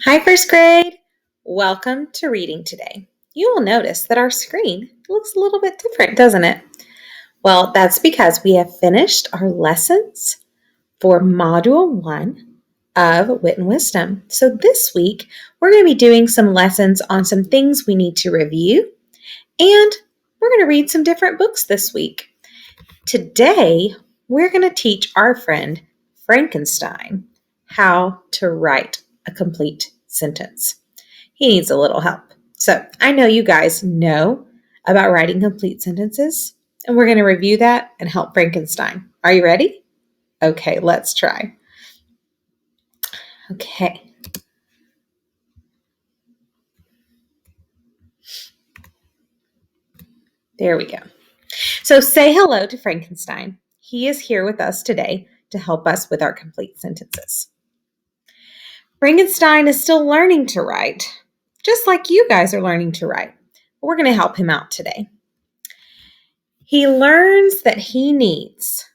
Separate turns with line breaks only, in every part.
Hi, first grade. Welcome to reading today. You will notice that our screen looks a little bit different, doesn't it? Well, that's because we have finished our lessons for Module 1 of Wit and Wisdom. So this week, we're going to be doing some lessons on some things we need to review, and we're going to read some different books this week. Today, we're going to teach our friend Frankenstein how to write a complete sentence. He needs a little help. So I know you guys know about writing complete sentences, and we're going to review that and help Frankenstein. Are you ready? Okay, let's try. Okay. There we go. So say hello to Frankenstein. He is here with us today to help us with our complete sentences. Frankenstein is still learning to write, just like you guys are learning to write. We're going to help him out today. He learns that he needs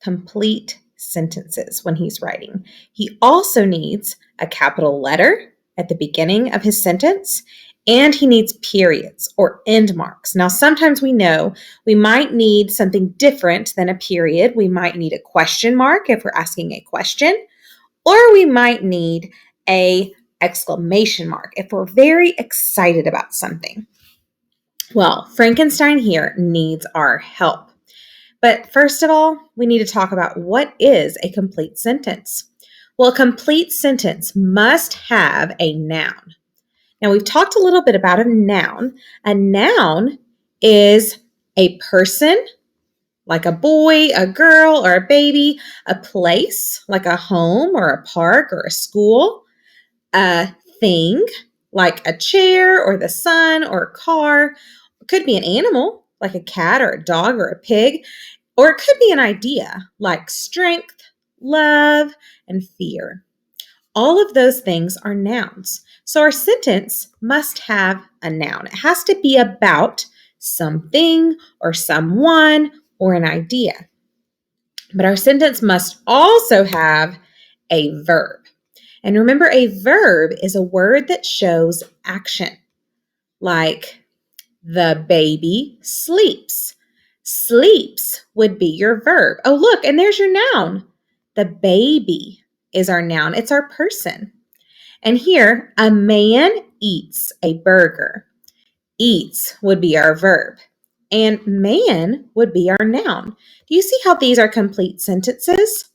complete sentences when he's writing. He also needs a capital letter at the beginning of his sentence, and he needs periods or end marks. Now, sometimes we know we might need something different than a period. We might need a question mark if we're asking a question, or we might need a exclamation mark if we're very excited about something. Well, Frankenstein here needs our help. But first of all, we need to talk about what is a complete sentence. Well, a complete sentence must have a noun. Now, we've talked a little bit about a noun. A noun is a person, like a boy, a girl, or a baby, a place, like a home or a park or a school, a thing, like a chair or the sun or a car. It could be an animal, like a cat or a dog or a pig, or it could be an idea, like strength, love, and fear. All of those things are nouns. So our sentence must have a noun. It has to be about something or someone or an idea. But our sentence must also have a verb. And remember, a verb is a word that shows action, like the baby sleeps. Sleeps would be your verb. Oh, look, and there's your noun. The baby is our noun. It's our person. And here, a man eats a burger. Eats would be our verb. And man would be our noun. Do you see how these are complete sentences?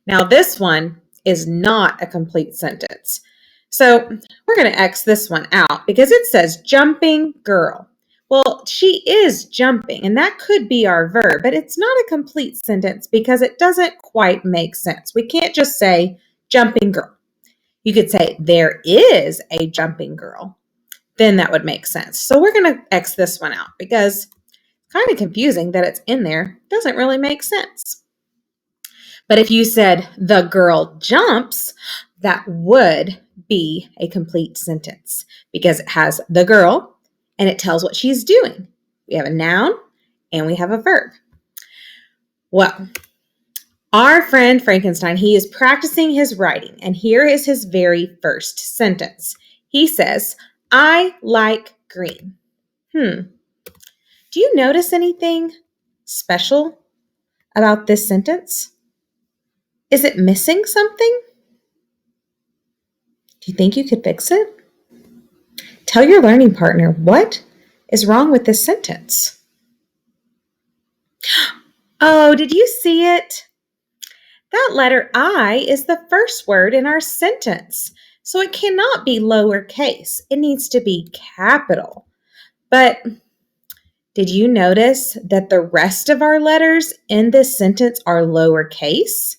Now, this one is not a complete sentence. So we're going to X this one out because it says jumping girl. Well, she is jumping, and that could be our verb, but it's not a complete sentence because it doesn't quite make sense. We can't just say jumping girl. You could say there is a jumping girl. Then that would make sense. So we're going to X this one out because it's kind of confusing that it's in there. It doesn't really make sense. But if you said the girl jumps, that would be a complete sentence because it has the girl and it tells what she's doing. We have a noun and we have a verb. Well, our friend Frankenstein, he is practicing his writing, and here is his very first sentence. He says, I like green. Do you notice anything special about this sentence? Is it missing something? Do you think you could fix it? Tell your learning partner what is wrong with this sentence. Oh, did you see it? That letter I is the first word in our sentence, so it cannot be lowercase. It needs to be capital. But did you notice that the rest of our letters in this sentence are lowercase?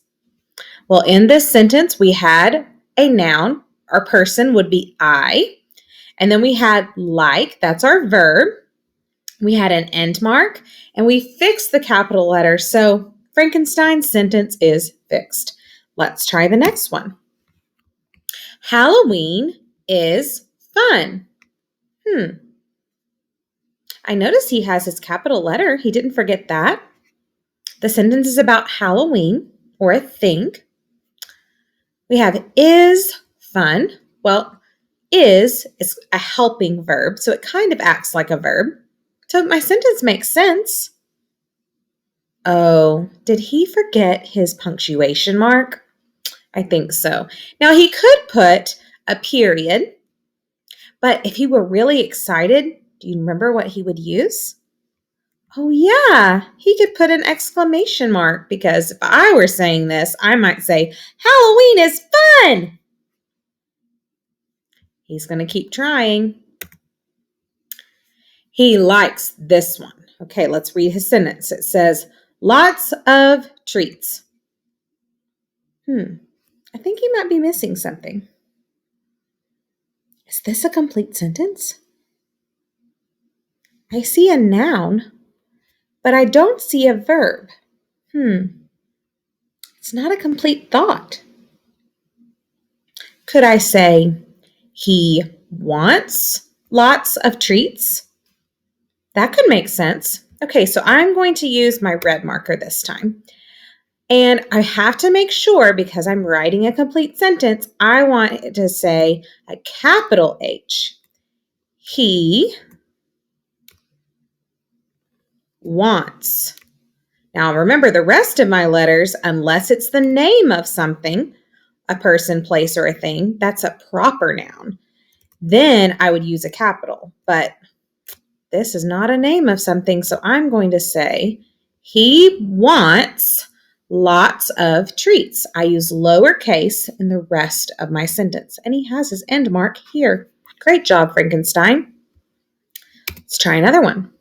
Well, in this sentence, we had a noun. Our person would be I. And then we had like, that's our verb. We had an end mark, and we fixed the capital letter. So Frankenstein's sentence is fixed. Let's try the next one. Halloween is fun. I notice he has his capital letter. He didn't forget that. The sentence is about Halloween or a thing. We have is fun. Well, is a helping verb, so it kind of acts like a verb. So my sentence makes sense. Oh, did he forget his punctuation mark? I think so. Now, he could put a period, but if he were really excited, do you remember what he would use? Oh, yeah, he could put an exclamation mark because if I were saying this, I might say, Halloween is fun. He's going to keep trying. He likes this one. Okay, let's read his sentence. It says, lots of treats. I think he might be missing something. Is this a complete sentence? I see a noun, but I don't see a verb. It's not a complete thought. Could I say, he wants lots of treats? That could make sense. Okay, so I'm going to use my red marker this time. And I have to make sure, because I'm writing a complete sentence, I want it to say a capital H. He wants. Now remember, the rest of my letters, unless it's the name of something, a person, place, or a thing, that's a proper noun. Then I would use a capital. But this is not a name of something, so I'm going to say he wants lots of treats. I use lowercase in the rest of my sentence, and he has his end mark here. Great job, Frankenstein. Let's try another one.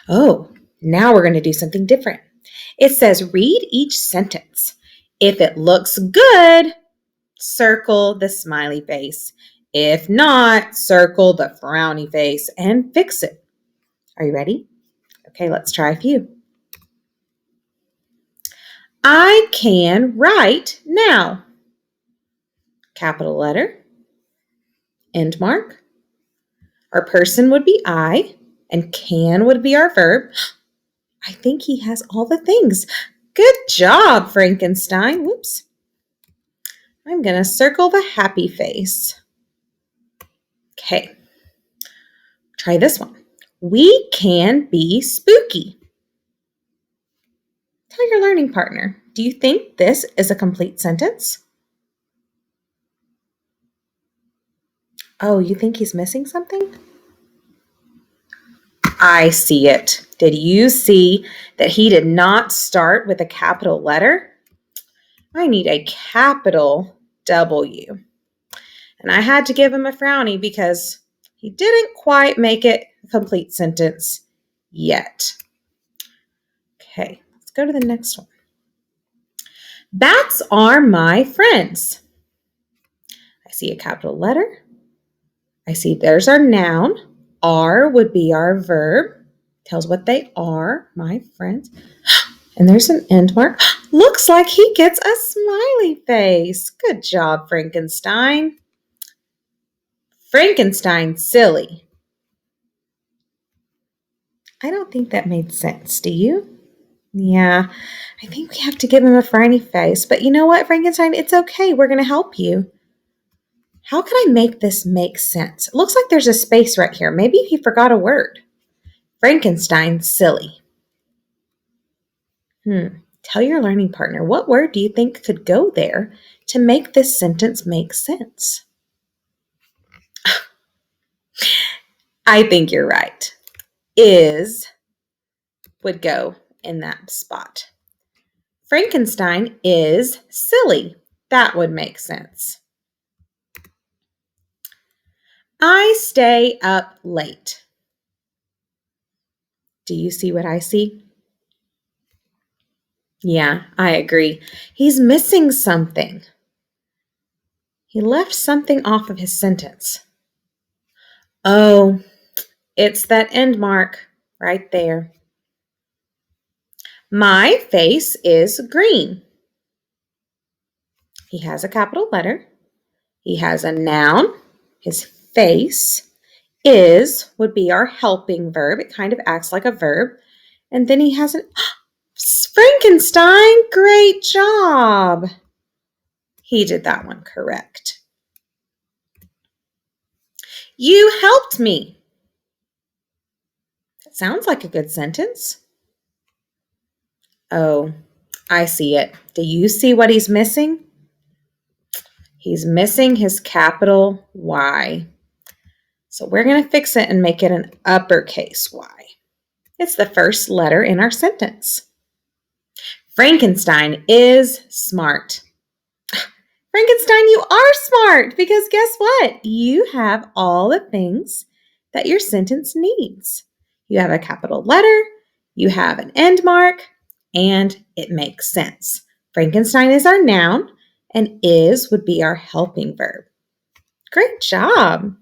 Oh, now we're going to do something different. It says, read each sentence. If it looks good, circle the smiley face. If not, circle the frowny face and fix it. Are you ready? Okay, let's try a few. I can write now. Capital letter. End mark. Our person would be I, and can would be our verb. I think he has all the things. Good job, Frankenstein. Whoops. I'm going to circle the happy face. Okay. Try this one. We can be spooky. Tell your learning partner, do you think this is a complete sentence? Oh, you think he's missing something? I see it. Did you see that he did not start with a capital letter? I need a capital W. And I had to give him a frowny because he didn't quite make it a complete sentence yet. Okay, let's go to the next one. Bats are my friends. I see a capital letter. I see there's our noun. Are would be our verb. Tells what they are, my friends. And there's an end mark. Looks like he gets a smiley face. Good job, Frankenstein. Frankenstein, silly. I don't think that made sense, do you? Yeah, I think we have to give him a frowny face. But you know what, Frankenstein? It's okay. We're going to help you. How can I make this make sense? It looks like there's a space right here. Maybe he forgot a word. Frankenstein, silly. Tell your learning partner, what word do you think could go there to make this sentence make sense? I think you're right. Is would go in that spot. Frankenstein is silly. That would make sense. I stay up late. Do you see what I see? Yeah, I agree. He's missing something. He left something off of his sentence. Oh, it's that end mark right there. My face is green. He has a capital letter. He has a noun. His face is would be our helping verb. It kind of acts like a verb. And then he has an Frankenstein. Great job. He did that one correct. You helped me. That sounds like a good sentence. Oh, I see it. Do you see what he's missing? He's missing his capital Y. So we're going to fix it and make it an uppercase Y. It's the first letter in our sentence. Frankenstein is smart. Frankenstein, you are smart because guess what? You have all the things that your sentence needs. You have a capital letter, you have an end mark, and it makes sense. Frankenstein is our noun, and is would be our helping verb. Great job.